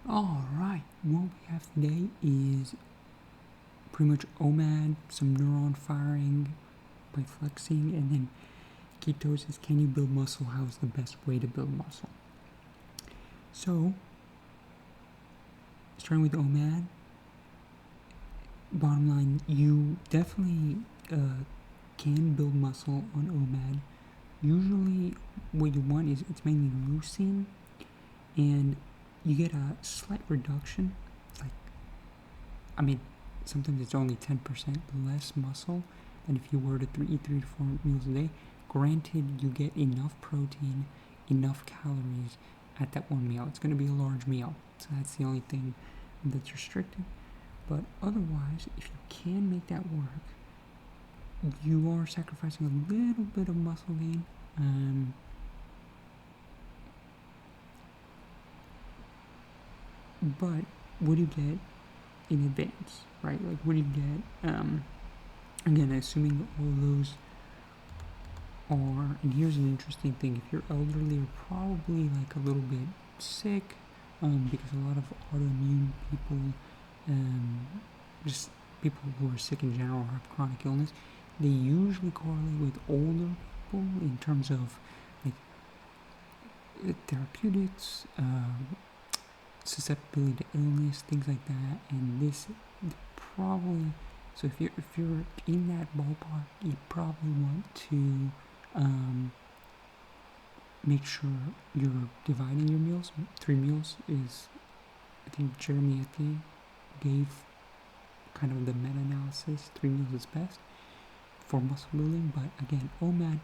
Alright, what we have today is pretty much OMAD, some neuron firing by flexing, and then ketosis. Can you build muscle? How's the best way to build muscle? So, starting with OMAD, bottom line, you definitely can build muscle on OMAD. Usually what you want is, it's mainly leucine, and you get a slight reduction, sometimes it's only 10% less muscle than if you were to eat 3 to 4 meals a day. Granted, you get enough protein, enough calories at that one meal. It's going to be a large meal, so that's the only thing that's restricted. But otherwise, if you can make that work, you are sacrificing a little bit of muscle gain. But what do you get in advance, right? Like, what do you get? Again, assuming all those are, and here's an interesting thing: if you're elderly, you're probably like a little bit sick, because a lot of autoimmune people, just people who are sick in general, or have chronic illness, they usually correlate with older people in terms of like therapeutics, susceptibility to illness, things like that. And this probably, so if you're in that ballpark, you probably want to make sure you're dividing your meals. 3 meals is, I think Jeremy Ethie gave kind of the meta-analysis. 3 meals is best for muscle building. But again, OMAD,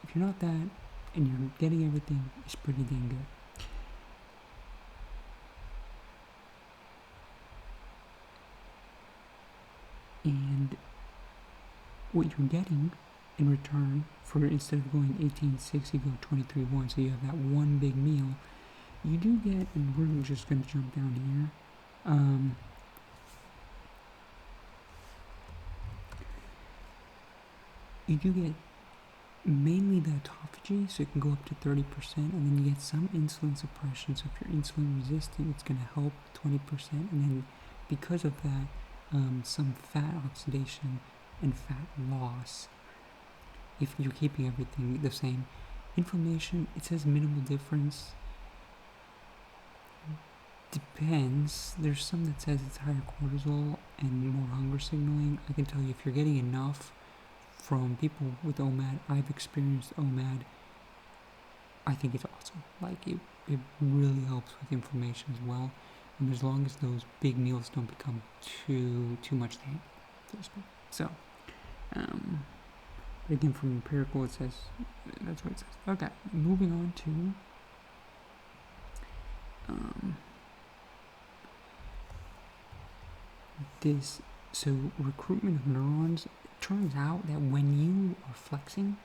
if you're not that and you're getting everything, is pretty dang good. And what you're getting in return for, instead of going 18-6, you go 23-1, so you have that one big meal. You do get, and we're just going to jump down here, you do get mainly the autophagy, so it can go up to 30%, and then you get some insulin suppression. So if you're insulin resistant, it's going to help 20%, and then because of that, some fat oxidation and fat loss if you're keeping everything the same. Inflammation, it says minimal difference. Depends. There's some that says it's higher cortisol and more hunger signaling. I can tell you, if you're getting enough from people with OMAD, I've experienced OMAD, I think it's awesome. Like, it really helps with inflammation as well. And as long as those big meals don't become too much to handle, so to speak. So, again, from empirical, it says, that's what it says. Okay, moving on to this. So, recruitment of neurons. It turns out that when you are flexing,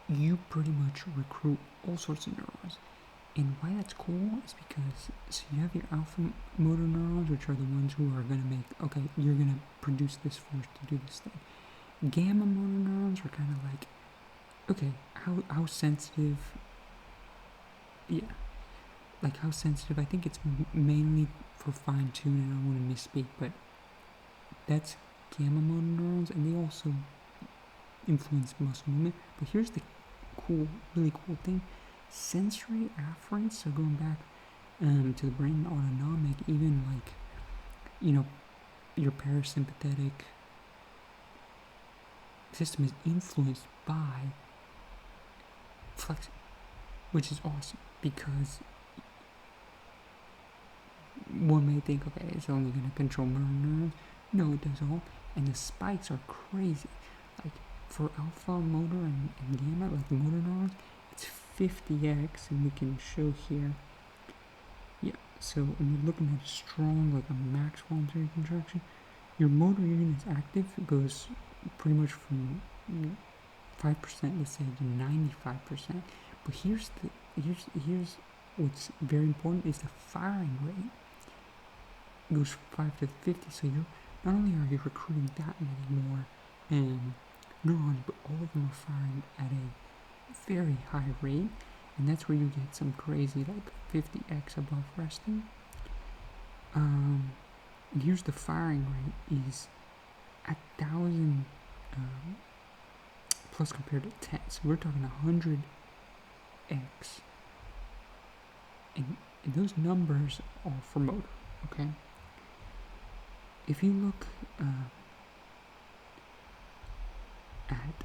you pretty much recruit all sorts of neurons. And why that's cool is because, so you have your alpha motor neurons, which are the ones who are going to make, okay, you're going to produce this force to do this thing. Gamma motor neurons are kind of like, okay, how sensitive, like how sensitive, I think it's mainly for fine tuning. I don't want to misspeak, but that's gamma motor neurons, and they also influence muscle movement. But here's the really cool thing. Sensory afferents, so going back to the brain, autonomic, even like, your parasympathetic system is influenced by flexing, which is awesome, because one may think, okay, it's only going to control motor neurons. No, it does all, and the spikes are crazy. Like, for alpha motor and gamma, like the motor neurons, it's 50x, and we can show here. Yeah, so when you're looking at strong, like a max voluntary contraction, your motor unit is active. It goes pretty much from 5%, let's say, to 95%. But here's what's very important is the firing rate. It goes from 5 to 50. So you're not only are you recruiting that many more neurons, but all of them are firing at a very high rate, and that's where you get some crazy, like 50x above resting. And here's the firing rate is 1,000 plus compared to 10. So we're talking 100x. And those numbers are for motor, okay? If you look at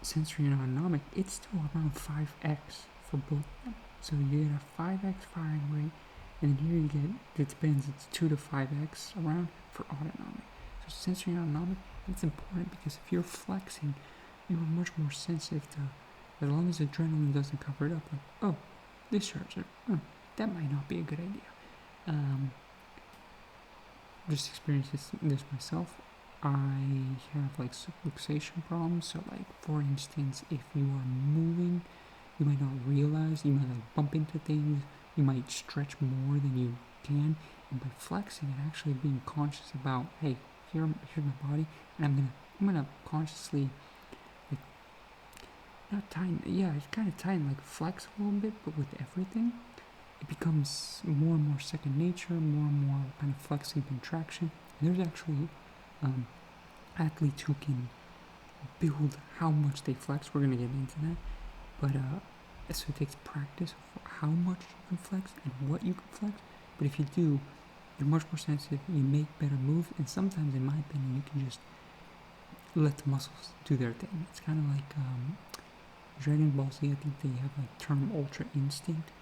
sensory and autonomic, it's still around 5x for both of them. So you get a 5x firing rate, and then here you get, it depends, it's 2 to 5x around for autonomic. So sensory and autonomic, it's important because if you're flexing, you're much more sensitive to, as long as adrenaline doesn't cover it up, like, oh, discharge it, that might not be a good idea. Just experienced this myself. I have like subluxation problems, so like for instance, if you are moving, you might not realize, you might like bump into things, you might stretch more than you can, and by flexing and actually being conscious about, hey, here's my body, and I'm gonna consciously, like, not tighten, yeah, it's kind of tighten, like flex a little bit, but with everything, it becomes more and more second nature, more and more kind of flexing contraction. And there's actually athletes who can build how much they flex. We're gonna get into that, but so it takes practice of how much you can flex and what you can flex. But if you do, you're much more sensitive. You make better moves, and sometimes, in my opinion, you can just let the muscles do their thing. It's kind of like Dragon Ball Z. I think they have a term, Ultra Instinct.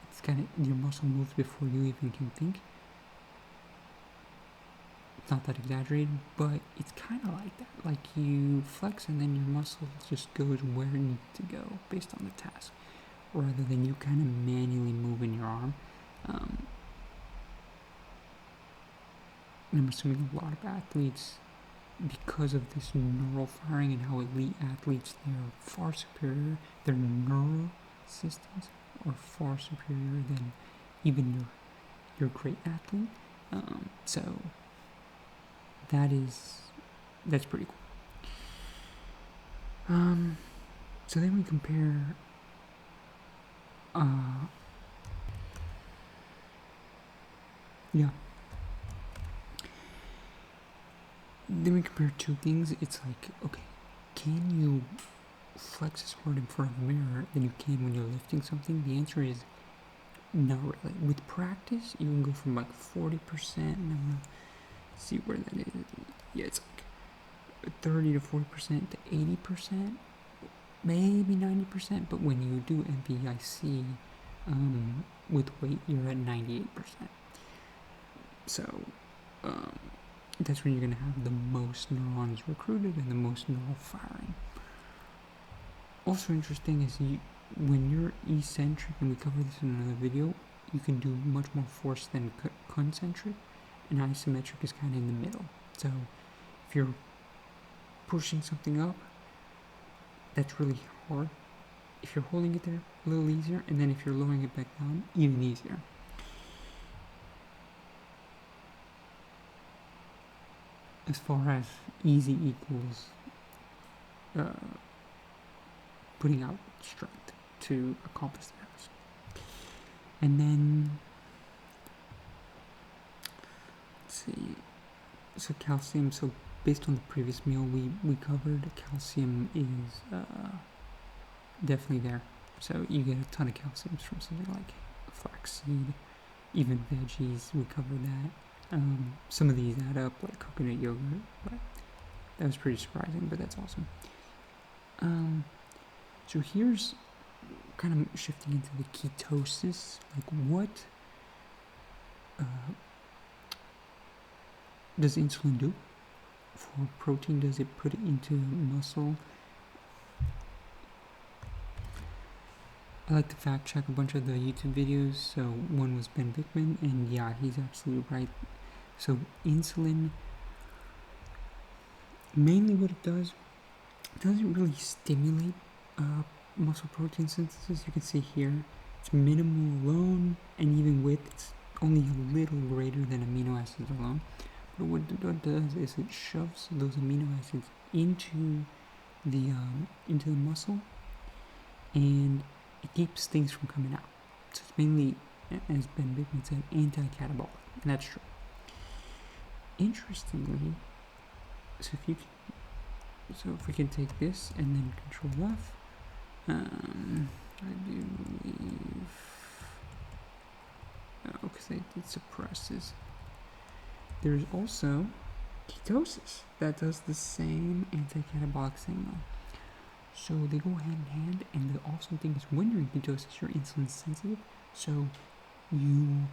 It's kind of, your muscle moves before you even can think. It's not that exaggerated, but it's kind of like that. Like you flex and then your muscle just goes where it needs to go based on the task, rather than you kind of manually moving your arm. And I'm assuming a lot of athletes, because of this neural firing and how elite athletes, they're far superior. Their neural systems are far superior than even your great athlete. So that's pretty cool. So then we compare then we compare two things. It's like, okay, can you flex as hard in front of a mirror than you can when you're lifting something? The answer is not really. With practice, you can go from like 40%, and I'm gonna see where that is. Yeah, it's like 30 to 40% to 80%, maybe 90%. But when you do MPIC with weight, you're at 98%. So that's when you're gonna have the most neurons recruited and the most neural firing. Also interesting is when you're eccentric, and we covered this in another video, you can do much more force than concentric, and isometric is kind of in the middle. So if you're pushing something up, that's really hard. If you're holding it there, a little easier, and then if you're lowering it back down, even easier. As far as easy equals putting out strength to accomplish the task. And then, let's see, so calcium, so based on the previous meal we covered, calcium is definitely there. So you get a ton of calcium from something like flaxseed, even veggies, we covered that. Some of these add up, like coconut yogurt, but that was pretty surprising, but that's awesome. So here's kind of shifting into the ketosis, like what does insulin do for protein? Does it put it into muscle? I like to fact check a bunch of the YouTube videos. So one was Ben Bickman, and yeah, he's absolutely right. So insulin, mainly what it doesn't really stimulate muscle protein synthesis. You can see here, it's minimal alone, and even with, it's only a little greater than amino acids alone. But what it does is it shoves those amino acids into the muscle, and it keeps things from coming out. So it's mainly as Ben Bikman said, anti-catabolic, and that's true. Interestingly, so if we can take this and then Control F, I do believe, because it suppresses. There's also ketosis that does the same anti-catabolic thing though. So they go hand in hand, and the awesome thing is when you're in ketosis, you're insulin sensitive, so you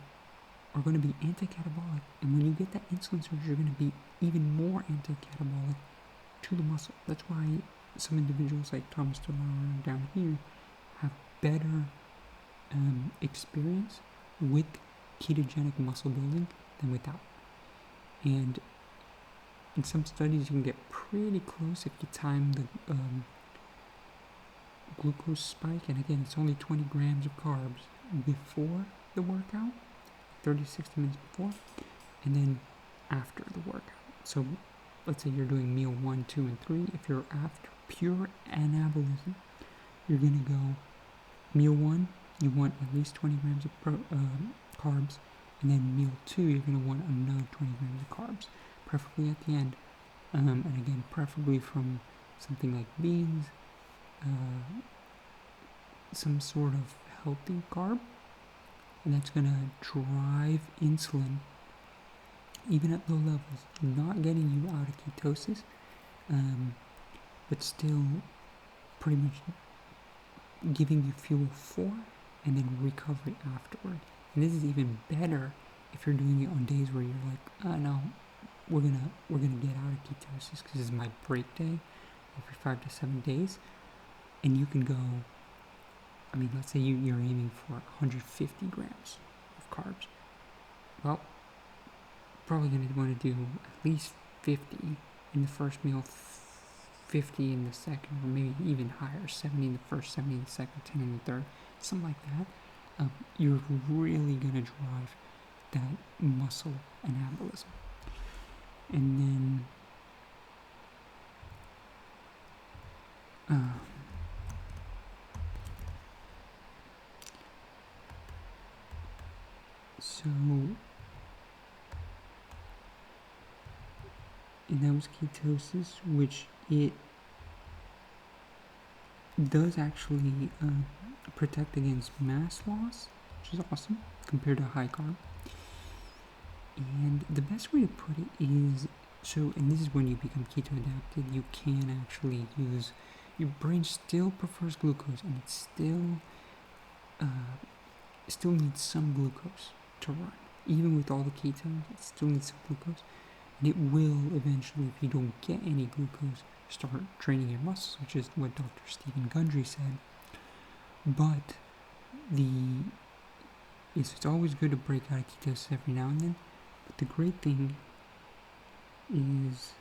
are going to be anti-catabolic, and when you get that insulin surge, you're going to be even more anti-catabolic to the muscle. That's why some individuals like Thomas DeLauer down here have better experience with ketogenic muscle building than without. And in some studies, you can get pretty close if you time the glucose spike, and again, it's only 20 grams of carbs before the workout, 30-60 minutes before, and then after the workout. So let's say you're doing meal 1, 2, and 3. If you're after pure anabolism, you're going to go meal 1, you want at least 20 grams of carbs, and then meal 2, you're going to want another 20 grams of carbs, preferably at the end, and again, preferably from something like beans, some sort of healthy carb, and that's going to drive insulin even at low levels, not getting you out of ketosis, but still pretty much giving you fuel for and then recovery afterward. And this is even better if you're doing it on days where you're like, no, we're gonna get out of ketosis because this is my break day every 5 to 7 days, and you can go. I mean, let's say you're aiming for 150 grams of carbs. Well, probably going to want to do at least 50 in the first meal, 50 in the second, or maybe even higher, 70 in the first, 70 in the second, 10 in the third, something like that. You're really going to drive that muscle anabolism. And then and that was ketosis, which it does actually protect against mass loss, which is awesome compared to high carb. And the best way to put it is, and this is when you become keto adapted, you can actually use, your brain still prefers glucose, and it still needs some glucose to run. Even with all the ketones, it still needs some glucose. And it will eventually, if you don't get any glucose, start training your muscles, which is what Dr. Stephen Gundry said. But it's always good to break out of ketosis every now and then. But the great thing is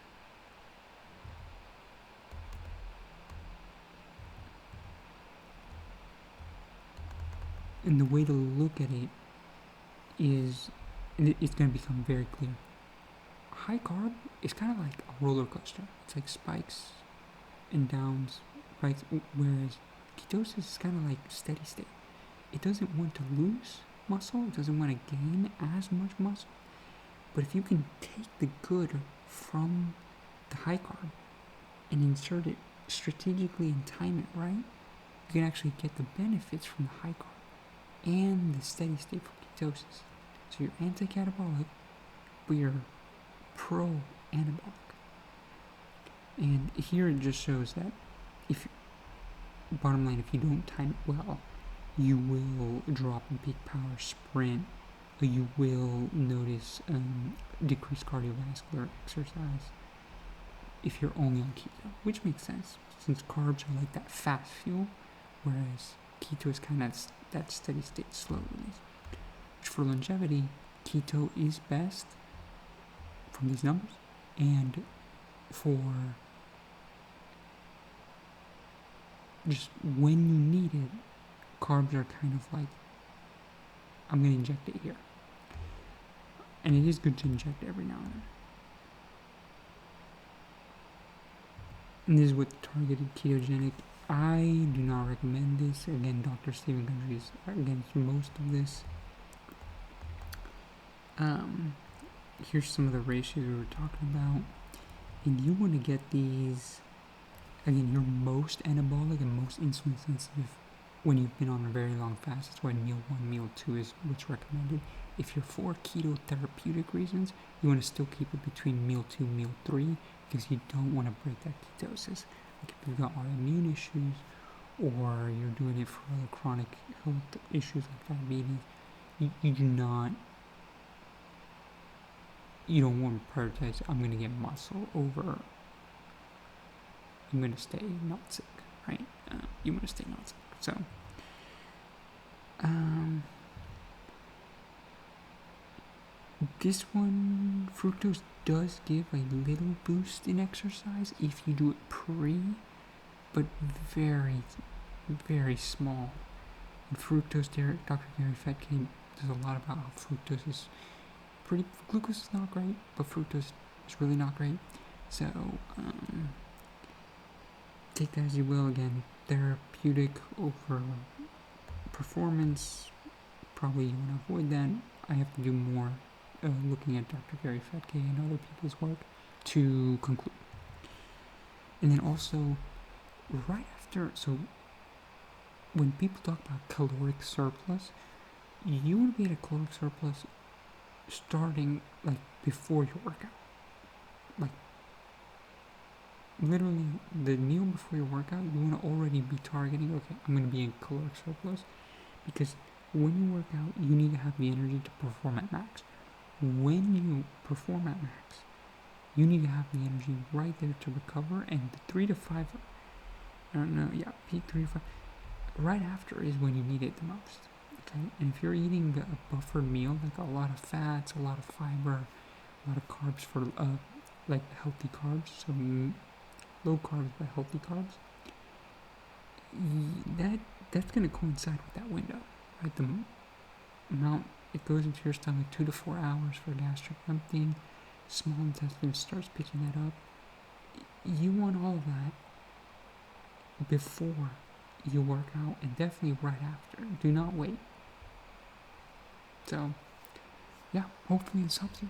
and the way to look at it is, it's going to become very clear. High carb is kind of like a roller coaster. It's like spikes and downs, right? Whereas ketosis is kind of like steady state. It doesn't want to lose muscle. It doesn't want to gain as much muscle. But if you can take the good from the high carb and insert it strategically and time it right, you can actually get the benefits from the high carb and the steady state from ketosis. So you're anti-catabolic, but you're pro-anabolic. And here it just shows that bottom line, if you don't time it well, you will drop in peak power, sprint, or you will notice decreased cardiovascular exercise if you're only on keto, which makes sense since carbs are like that fast fuel, whereas keto is kind of that steady state slow release. Which for longevity, keto is best from these numbers, and for just when you need it, carbs are kind of like, I'm going to inject it here. And it is good to inject every now and then. And this is with targeted ketogenic. I do not recommend this. Again, Dr. Stephen Gundry is against most of this. Here's some of the ratios we were talking about. And you want to get these, again, you're most anabolic and most insulin sensitive when you've been on a very long fast. That's why meal 1, meal 2 is what's recommended. If you're for keto therapeutic reasons, you want to still keep it between meal 2, meal 3, because you don't want to break that ketosis. Like if you've got autoimmune issues, or you're doing it for other chronic health issues like diabetes, you don't want to prioritize, I'm going to get muscle over, I'm going to stay not sick, right? You want to stay not sick. So, this one, fructose does give a little boost in exercise if you do it pre, but very, very small. And fructose, Dr. Gary Fetke does a lot about how fructose is glucose is not great, but fructose is really not great. So, take that as you will. Again, therapeutic over performance, probably you want to avoid that. I have to do more looking at Dr. Gary Fetke and other people's work to conclude. And then also, right after, so when people talk about caloric surplus, you want to be at a caloric surplus starting like before your workout. Like literally the meal before your workout, you want to already be targeting, okay, I'm going to be in caloric surplus, because when you work out, you need to have the energy to perform at max. When you perform at max, you need to have the energy right there to recover, and the 3 to 5, peak 3 to 5, right after is when you need it the most. Okay, and if you're eating a buffered meal, like a lot of fats, a lot of fiber, a lot of carbs for like healthy carbs, so low carbs but healthy carbs, that's going to coincide with that window, right? The amount it goes into your stomach, 2 to 4 hours for gastric emptying, small intestine starts picking that up. You want all of that before you work out, and definitely right after. Do not wait. So, yeah, hopefully this helps you.